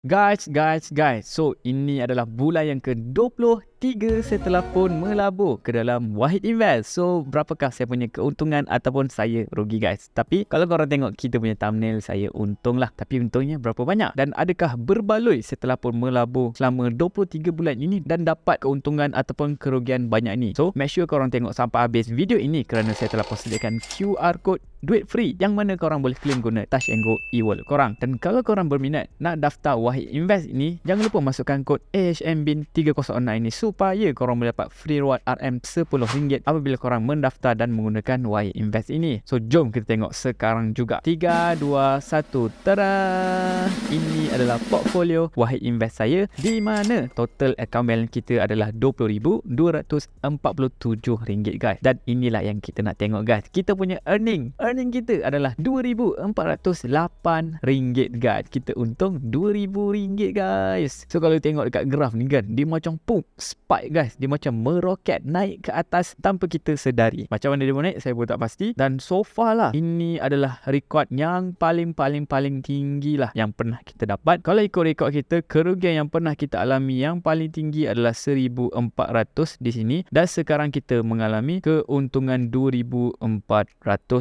Guys. So, ini adalah bulan yang ke-23 setelah pun melabur ke dalam Wahid Invest. So, berapakah saya punya keuntungan ataupun saya rugi guys? Tapi, kalau korang tengok kita punya thumbnail, saya untung lah. Tapi untungnya berapa banyak? Dan adakah berbaloi setelah pun melabur selama 23 bulan ini dan dapat keuntungan ataupun kerugian banyak ni? So, make sure korang tengok sampai habis video ini kerana saya telah sediakan QR code duit free yang mana korang boleh claim guna Touch and Go e-wallet korang. Dan kalau korang berminat nak daftar Wahid Invest ini, jangan lupa masukkan kod AHMBIN306 ini supaya korang boleh dapat free reward RM10 apabila korang mendaftar dan menggunakan Wahid Invest ini. So jom kita tengok sekarang juga. 3, 2, 1, tada! Ini adalah portfolio Wahid Invest saya di mana total account balance kita adalah RM20,247 guys. Dan inilah yang kita nak tengok guys. Kita punya earning kita adalah RM2,408 guys. Kita untung RM2,000 guys. So kalau tengok dekat graf ni kan, dia macam spike guys. Dia macam meroket naik ke atas tanpa kita sedari. Macam mana dia naik saya pun tak pasti. Dan so far lah, ini adalah rekod yang paling tinggi lah yang pernah kita dapat. Kalau ikut rekod kita, kerugian yang pernah kita alami yang paling tinggi adalah 1,400 di sini. Dan sekarang kita mengalami keuntungan 2,400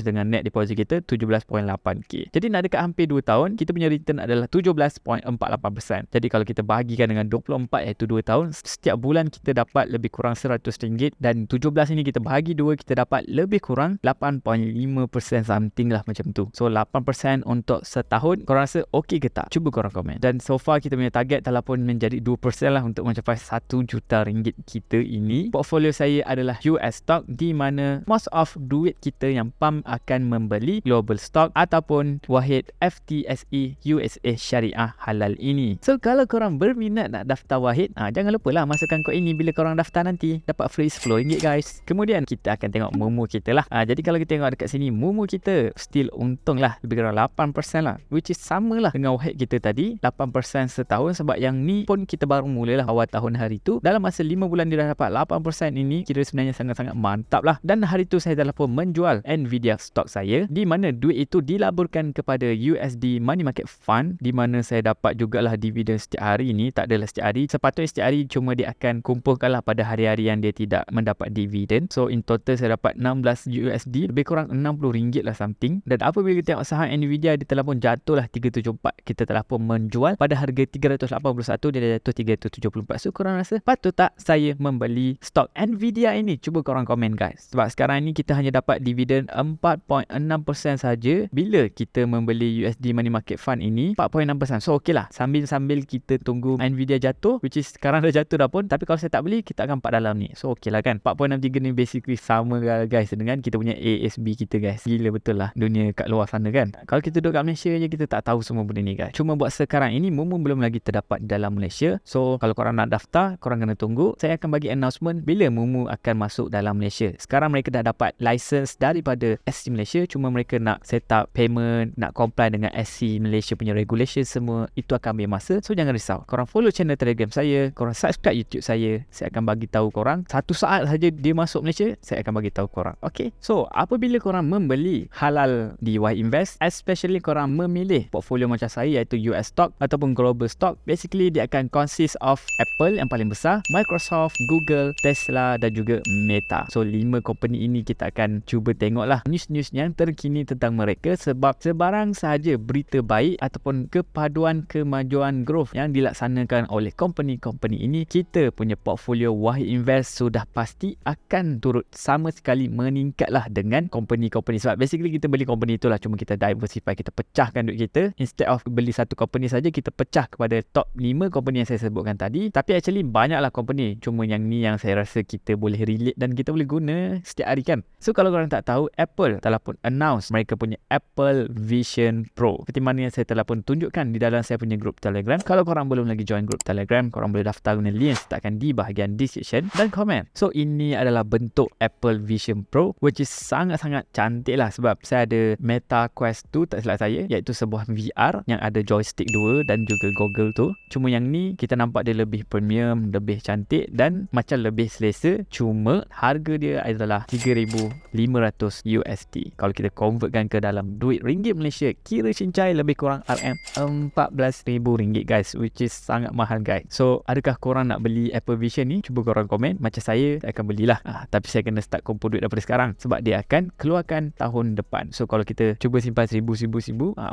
dengan net deposit kita 17.8k. Jadi nak dekat hampir 2 tahun, kita punya return adalah 17.48%. Jadi kalau kita bahagikan dengan 24 iaitu 2 tahun, setiap bulan kita dapat lebih kurang RM100 dan 17 ini kita bahagi 2, kita dapat lebih kurang 8.5% something lah macam tu. So 8% untuk setahun, korang rasa okey ke tak? Cuba korang komen. Dan so far kita punya target telah pun menjadi 2% lah untuk mencapai RM1 juta kita ini. Portfolio saya adalah US stock di mana most of duit kita yang pump akan membeli global stock ataupun Wahid FTSE USA Syariah Halal ini. So kalau korang berminat nak daftar Wahid, jangan lupa lah masukkan kod ini bila korang daftar nanti. Dapat free RM10 guys. Kemudian kita akan tengok Momo kita lah. Jadi kalau kita tengok dekat sini, Momo kita still untung lah. Lebih kurang 8% lah. Which is sama lah dengan Wahid kita tadi. 8% setahun sebab yang ni pun kita baru mulalah awal tahun hari tu. Dalam masa 5 bulan dia dah dapat 8% ini. Kira sebenarnya sangat-sangat mantap lah. Dan hari tu saya telah pun menjual Nvidia stock saya, di mana duit itu dilaburkan kepada USD Money Market Fund, di mana saya dapat jugalah dividen setiap hari ni. Tak adalah setiap hari, sepatutnya setiap hari, cuma dia akan kumpulkanlah pada hari-hari yang dia tidak mendapat dividen. So in total saya dapat 16 USD, lebih kurang RM60 lah something. Dan apabila kita tengok saham Nvidia, dia telah pun jatuh lah 374. Kita telah pun menjual pada harga 381, dia dah jatuh 374. So korang rasa patut tak saya membeli stok Nvidia ini? Cuba korang komen guys. Sebab sekarang ni kita hanya dapat dividen 4.6% saja bila kita membeli USD Money Market Fund ini. 4.6%. So okey lah, sambil kita tunggu Nvidia jatuh, which is sekarang dah jatuh dah pun. Tapi kalau saya tak beli, kita akan part dalam ni. So okey lah kan. 4.63 ni basically sama guys dengan kita punya ASB kita guys. Gila betul lah dunia kat luar sana kan. Kalau kita duduk kat Malaysia je, kita tak tahu semua benda ni guys. Cuma buat sekarang ini Momo belum lagi terdapat dalam Malaysia. So kalau korang nak daftar, korang kena tunggu. Saya akan bagi announcement bila Momo akan masuk dalam Malaysia. Sekarang mereka dah dapat license daripada SC Malaysia, cuma mereka nak set up payment, nak comply dengan SC Malaysia punya regulation semua. Itu akan ambil masa. So jangan risau. Korang follow channel Telegram saya, korang subscribe YouTube saya akan bagi tahu korang. 1 saat saja dia masuk Malaysia, saya akan bagi tahu korang. Okay. So apabila korang membeli halal di Wahid Invest, especially korang memilih portfolio macam saya iaitu US stock ataupun global stock, basically dia akan consist of Apple yang paling besar, Microsoft, Google, Tesla dan juga Meta. So 5 company ini kita akan cuba tengoklah news-news yang terkini tentang mereka, sebab sebarang sahaja berita baik ataupun kepaduan kemajuan growth yang dilaksanakan oleh company-company ini, kita punya portfolio Wahid Invest sudah pasti akan turut sama sekali meningkatlah dengan company-company. Sebab basically kita beli company itulah, cuma kita diversify, kita pecahkan duit kita. Instead of beli satu company saja, kita pecah kepada top 5 company yang saya sebutkan tadi. Tapi actually banyaklah company, cuma yang ni yang saya rasa kita boleh relate dan kita boleh guna setiap hari kan. So kalau korang tak tahu, Apple telah pun announce mereka punya Apple Vision Pro, seperti mana yang saya telah pun tunjukkan di dalam saya punya grup Telegram. Kalau korang belum lagi join grup Telegram, korang boleh daftar guna link yang letakkan di di bahagian description dan komen. So ini adalah bentuk Apple Vision Pro, which is sangat-sangat cantik lah, sebab saya ada Meta Quest 2 tak silap saya, iaitu sebuah VR yang ada joystick 2 dan juga goggle tu. Cuma yang ni kita nampak dia lebih premium, lebih cantik dan macam lebih selesa. Cuma harga dia adalah $3,500 USD. Kalau kita convertkan ke dalam duit ringgit Malaysia, kira cincai lebih kurang RM14,000 guys, which is sangat mahal guys. So adakah korang nak beli Apple Vision ni? Cuba korang komen. Macam saya akan belilah, tapi saya kena start kumpul duit daripada sekarang sebab dia akan keluarkan tahun depan. So kalau kita cuba simpan seribu,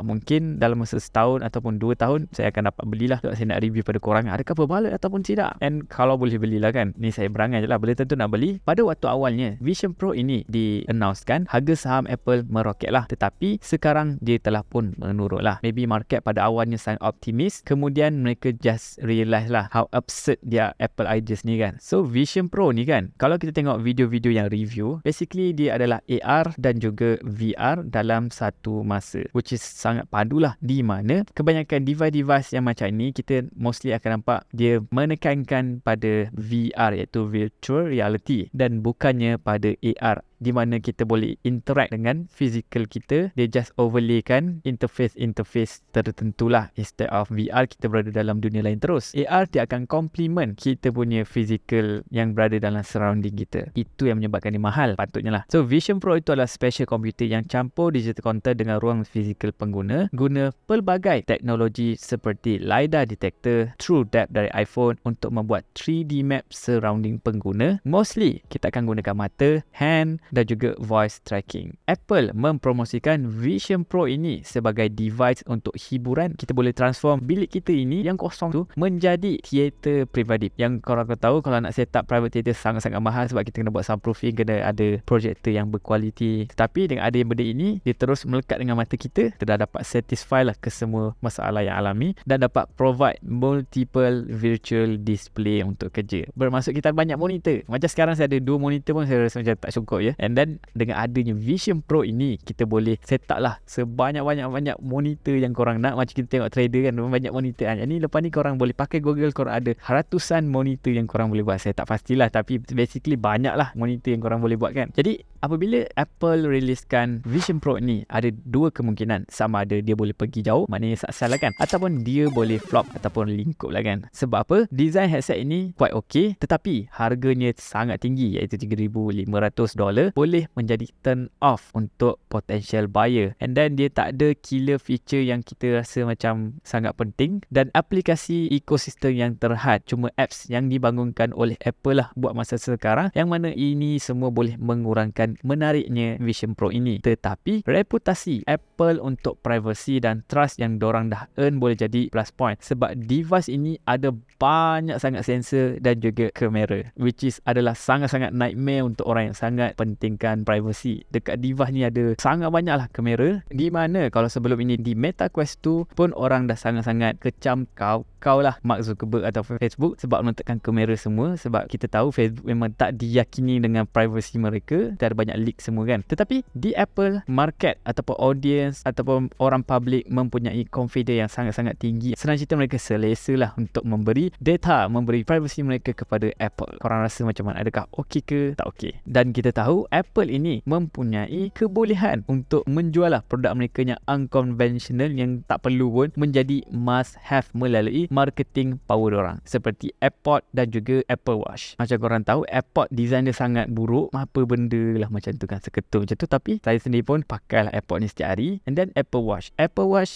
mungkin dalam masa setahun ataupun 2 tahun saya akan dapat belilah. Sebab saya nak review pada korang adakah berbaloi ataupun tidak. And kalau boleh belilah kan, ni saya berangan je lah, boleh tentu nak beli. Pada waktu awalnya Vision Pro ini di-announcekan, harga saham Apple meroket lah, tetapi sekarang dia telah pun menurun lah. Maybe market pada awalnya sangat optimis, kemudian mereka just realise lah how absurd dia Apple ideas ni kan. So Vision Pro ni kan, kalau kita tengok video-video yang review, basically dia adalah AR dan juga VR dalam satu masa, which is sangat padu lah, di mana kebanyakan device-device yang macam ni kita mostly akan nampak dia menekankan pada VR, iaitu virtual reality, dan bukannya pada AR, di mana kita boleh interact dengan physical kita. Dia just overlaykan interface tertentulah. Instead of VR, kita berada dalam dunia lain terus. AR dia akan complement kita punya physical yang berada dalam surrounding kita. Itu yang menyebabkan dia mahal patutnya lah. So Vision Pro itu adalah special computer yang campur digital content dengan ruang fizikal pengguna, guna pelbagai teknologi seperti LiDAR detector, True Depth dari iPhone untuk membuat 3D map surrounding pengguna. Mostly kita akan gunakan mata, hand dan juga voice tracking. Apple mempromosikan Vision Pro ini sebagai device untuk hiburan. Kita boleh transform bilik kita ini yang kosong tu menjadi teater peribadi. Yang korang tahu, kalau nak set up private theater sangat-sangat mahal sebab kita kena buat soundproofing, kena ada projector yang berkualiti. Tetapi dengan ada yang benda ini, dia terus melekat dengan mata kita. Kita dah dapat satisfy lah ke semua masalah yang alami dan dapat provide multiple virtual display untuk kerja. Bermaksud kita banyak monitor. Macam sekarang saya ada 2 monitor pun saya rasa macam tak cukup ya. And then dengan adanya Vision Pro ini, kita boleh set up lah sebanyak-banyak monitor yang korang nak. Macam kita tengok trader kan, banyak monitor kan. Yang ni lepas ni korang boleh pakai Google, korang ada ratusan monitor yang korang boleh buat. Saya tak pastilah, tapi basically banyak lah monitor yang korang boleh buat kan. Jadi apabila Apple riliskan Vision Pro ni, ada 2 kemungkinan. Sama ada dia boleh pergi jauh, maknanya sukses lah kan, ataupun dia boleh flop ataupun lingkup lah kan. Sebab apa? Design headset ini quite okay, tetapi harganya sangat tinggi, iaitu $3,500, boleh menjadi turn off untuk potential buyer. And then dia tak ada killer feature yang kita rasa macam sangat penting, dan aplikasi ekosistem yang terhad cuma apps yang dibangunkan oleh Apple lah buat masa sekarang, yang mana ini semua boleh mengurangkan menariknya Vision Pro ini. Tetapi reputasi Apple untuk privacy dan trust yang dorang dah earn boleh jadi plus point, sebab device ini ada banyak sangat sensor dan juga kamera, which is adalah sangat-sangat nightmare untuk orang yang sangat pentingkan privacy. Dekat device ni ada sangat banyak lah kamera, di mana kalau sebelum ini di Meta Quest 2 pun orang dah sangat-sangat kecam kau lah Mark Zuckerberg atau Facebook sebab meletakkan kamera semua, sebab kita tahu Facebook memang tak diyakini dengan privacy mereka. Ada banyak leak semua kan. Tetapi di Apple, market ataupun audience ataupun orang public mempunyai confidence yang sangat-sangat tinggi. Senang cerita, mereka selesa lah untuk memberi data, memberi privacy mereka kepada Apple. Korang rasa macam mana? Adakah okey ke tak okey? Dan kita tahu Apple ini mempunyai kebolehan untuk menjual lah produk mereka yang unconventional, yang tak perlu pun menjadi must have melalui marketing power orang, seperti AirPod dan juga Apple Watch. Macam korang tahu, AirPod design dia sangat buruk, apa benda lah macam tu kan, seketul macam tu. Tapi saya sendiri pun pakai lah AirPod ni setiap hari. And then Apple Watch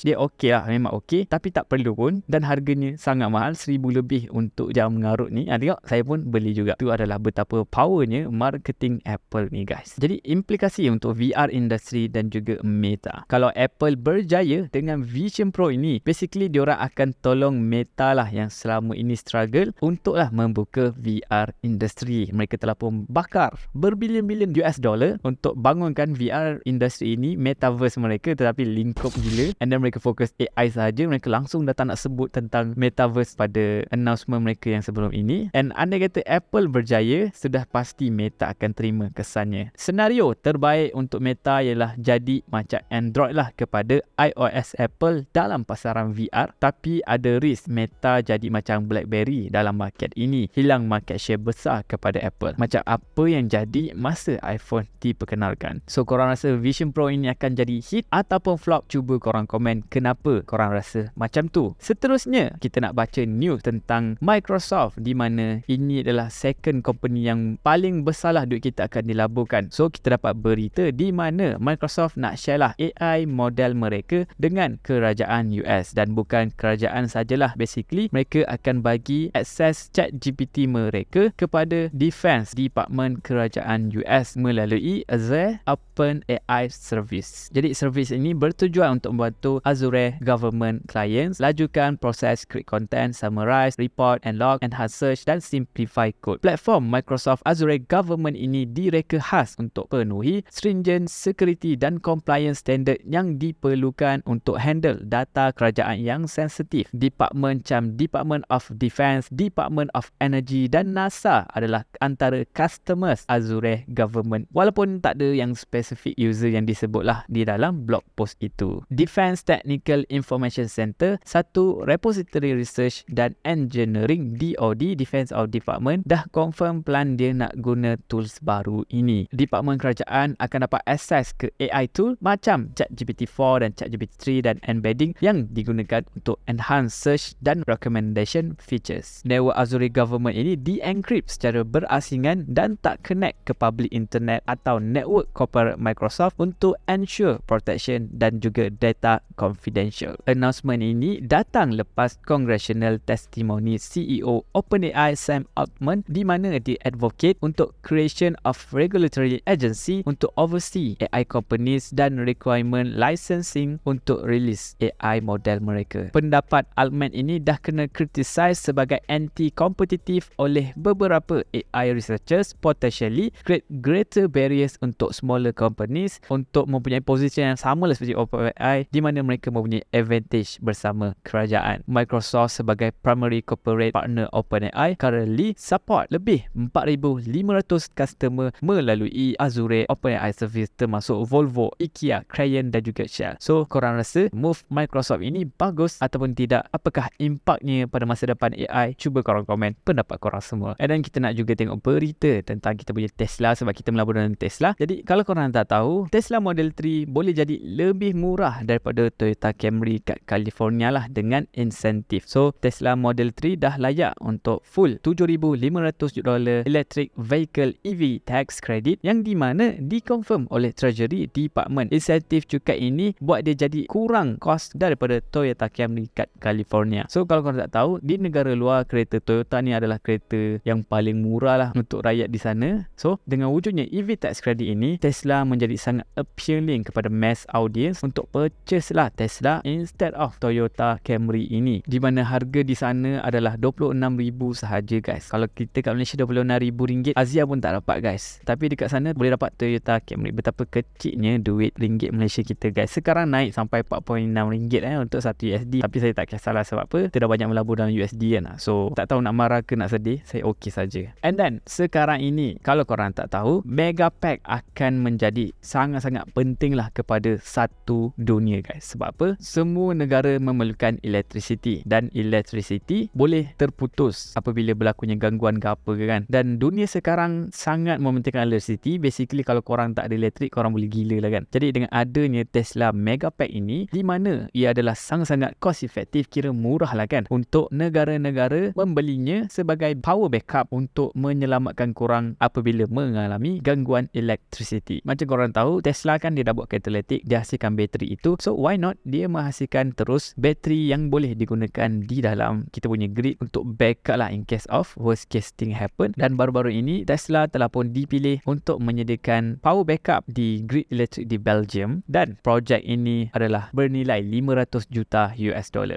dia okey lah, memang okey, tapi tak perlu pun, dan harganya sangat mahal, 1,000 lebih untuk jam mengarut ni. Tengok, saya pun beli juga. Itu adalah betapa powernya marketing Apple ni guys. Jadi implikasi untuk VR industry dan juga Meta, kalau Apple berjaya dengan Vision Pro ini, basically diorang akan tolong Meta lah yang selama ini struggle untuk lah membuka VR industry. Mereka telah pun bakar berbilion-bilion US dollar untuk bangunkan VR industry ini, metaverse mereka, tetapi lingkup gila. And then mereka fokus AI sahaja. Mereka langsung dah tak nak sebut tentang metaverse pada announcement mereka yang sebelum ini. And andai kata Apple berjaya, sudah pasti Meta akan terima kesannya. Senario terbaik untuk Meta ialah jadi macam Android lah kepada iOS Apple dalam pasaran VR, tapi ada risk Meta jadi macam BlackBerry dalam market ini, hilang market share besar kepada Apple. Macam apa yang jadi masa iPhone diperkenalkan. So korang rasa Vision Pro ini akan jadi hit ataupun flop? Cuba korang komen kenapa korang rasa macam tu. Seterusnya kita nak baca news tentang Microsoft, di mana ini adalah second company yang paling besar lah duit kita akan dilaburkan. So kita dapat berita di mana Microsoft nak share lah AI model mereka dengan kerajaan US, dan bukan kerajaan sajalah, basically mereka akan bagi akses ChatGPT mereka kepada Defense Department kerajaan US melalui Azure OpenAI Service. Jadi servis ini bertujuan untuk membantu Azure Government Clients lajukan proses create content, summarize, report and log, enhance search dan simplify code. Platform Microsoft Azure Government ini direka khas untuk penuhi stringent security dan compliance standard yang diperlukan untuk handle data kerajaan yang sensitif. Department macam Department of Defense, Department of Energy dan NASA adalah antara customers Azure Government, walaupun tak ada yang spesifik user yang disebut lah di dalam blog post itu. Defense Technical Information Center, satu repository research dan engineering DoD, Defense of Department, dah confirm plan dia nak guna tools baru ini. Department kerajaan akan dapat akses ke AI tool macam ChatGPT-4 dan ChatGPT-3 dan embedding yang digunakan untuk enhance search dan recommendation features. Network Azure Government ini di-encrypt secara berasingan dan tak connect ke public internet atau network corporate Microsoft untuk ensure protection dan juga data confidential. Announcement ini datang lepas congressional testimony CEO OpenAI Sam Altman, di mana dia advocate untuk creation of regulatory agency untuk oversee AI companies dan requirement licensing untuk release AI model mereka. Pendapat Altman ini dah kena criticize sebagai anti-competitive oleh beberapa AI researchers, potentially create greater barriers untuk smaller companies untuk mempunyai position yang sama lah seperti OpenAI, di mana mereka mempunyai advantage bersama kerajaan. Microsoft sebagai primary corporate partner OpenAI currently support lebih 4,500 customer melalui Azure OpenAI service, termasuk Volvo, IKEA, Crayon dan juga Shell. So korang rasa move Microsoft ini bagus ataupun tidak? Apakah impaknya pada masa depan AI? Cuba korang komen pendapat korang semua. Dan kita nak juga tengok berita tentang kita punya Tesla, sebab kita melabur dengan Tesla. Jadi kalau korang tak tahu, Tesla Model 3 boleh jadi lebih murah daripada Toyota Camry kat California lah dengan insentif. So Tesla Model 3 dah layak untuk full $7,500 electric vehicle EV tax credit, yang di mana dikonfirm oleh Treasury Department. Insentif cukai ini buat dia jadi kurang kos daripada Toyota Camry kat California. So kalau korang tak tahu, di negara luar kereta Toyota ni adalah kereta yang paling murah lah untuk rakyat di sana. So dengan wujudnya EV tax credit ini, Tesla menjadi sangat appealing kepada mass audience untuk purchase lah Tesla instead of Toyota Camry ini, di mana harga di sana adalah RM26,000 sahaja guys. Kalau kita kat Malaysia RM26,000 Azia pun tak dapat guys, tapi dekat sana boleh dapat Toyota Camry. Betapa kecilnya duit ringgit Malaysia kita guys. Sekarang naik sampai RM4.6 untuk $1, tapi saya tak kisahlah sebab apa, kita dah banyak melabur dalam USD kan. So tak tahu nak marah ke nak sedih, saya okey saja. And then sekarang ini, kalau korang tak tahu, Megapack akan menjadi sangat-sangat penting lah kepada satu dunia guys. Sebab apa? Semua negara memerlukan electricity, dan electricity boleh terputus apabila berlakunya gangguan ke apa ke kan. Dan dunia sekarang sangat mementingkan electricity. Basically kalau korang tak ada elektrik, korang boleh gila lah kan. Jadi dengan adanya Tesla Megapack ini, di mana ia adalah sangat-sangat cost effective, kira murah lah kan, untuk negara-negara membelinya sebagai power backup untuk menyelamatkan korang apabila mengalami gangguan electricity. Macam korang tahu, Tesla kan dia dah buat kereta elektrik, dia hasilkan bateri itu. So why not dia menghasilkan terus bateri yang boleh digunakan di dalam kita punya grid untuk backup lah in case of worst case thing happen. Dan baru-baru ini Tesla telah pun dipilih untuk menyediakan power backup di grid elektrik di Belgium, dan projek ini adalah bernilai $500 juta.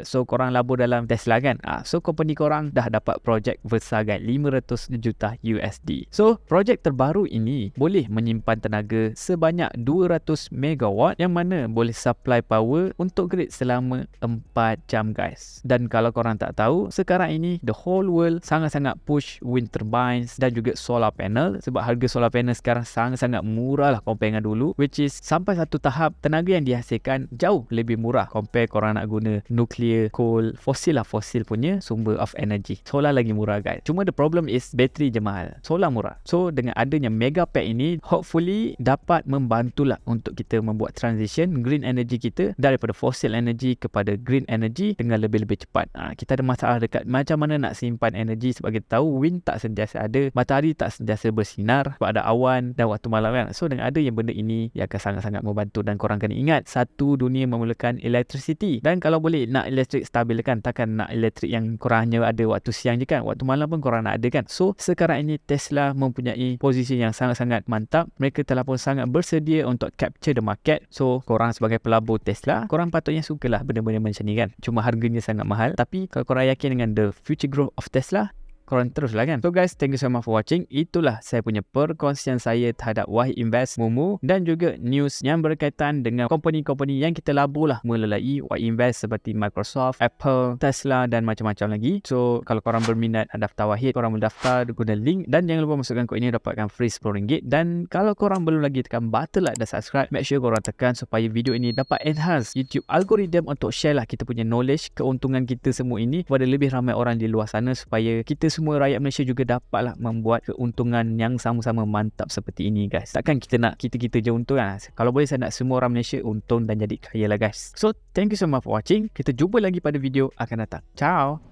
So korang labur dalam Tesla kan, so company korang dah dapat projek bersahaja $500 juta. So projek terbaru ini boleh menyimpan tenaga sebanyak 200 megawatt, yang mana boleh supply power untuk grid selama 4 jam guys. Dan kalau korang tak tahu, sekarang ini the whole world sangat-sangat push wind turbines dan juga solar panel, sebab harga solar panel sekarang sangat-sangat murah lah compare dengan dulu, which is sampai satu tahap tenaga yang dihasilkan jauh lebih murah compare korang nak guna nuclear, coal fosil lah, fosil punya sumber of energy. Solar lagi murah guys. Cuma the problem is bateri je mahal, solar murah. So dengan adanya mega pack ini, hopefully dapat membantulah untuk kita membuat transition green energy kita daripada fossil energy kepada green energy dengan lebih-lebih cepat. Kita ada masalah dekat macam mana nak simpan energy sebab kita tahu wind tak sentiasa ada, matahari tak sentiasa bersinar sebab ada awan dan waktu malam kan. So dengan ada yang benda ini, dia akan sangat-sangat membantu. Dan korang kena ingat, satu dunia memerlukan electricity, dan kalau boleh nak elektrik stabil kan, takkan nak elektrik yang korang hanya ada waktu siang je kan, waktu malam pun korang nak ada kan. So sekarang ini Tesla mempunyai posisi yang sangat-sangat mantap. Mereka telah pun sangat bersedia untuk capture the market. So korang sebagai pelabur Tesla, korang patutnya sukalah benda-benda macam ni kan. Cuma harganya sangat mahal, tapi kalau korang yakin dengan the future growth of Tesla, korang teruslah kan. So guys, thank you so much for watching. Itulah saya punya perkongsian saya terhadap Wahid Invest, Mumu, dan juga news yang berkaitan dengan company-company yang kita labur lah melalui Wahid Invest seperti Microsoft, Apple, Tesla dan macam-macam lagi. So kalau korang berminat nak daftar Wahid, korang mendaftar guna link, dan jangan lupa masukkan kod ini dapatkan free RM10. Dan kalau korang belum lagi tekan button like dan subscribe, make sure korang tekan supaya video ini dapat enhance YouTube algorithm untuk share lah kita punya knowledge, keuntungan kita semua ini kepada lebih ramai orang di luar sana, supaya kita semua rakyat Malaysia juga dapatlah membuat keuntungan yang sama-sama mantap seperti ini guys. Takkan kita nak kita je untung kan. Kalau boleh saya nak semua orang Malaysia untung dan jadi kaya lah guys. So thank you so much for watching. Kita jumpa lagi pada video akan datang. Ciao.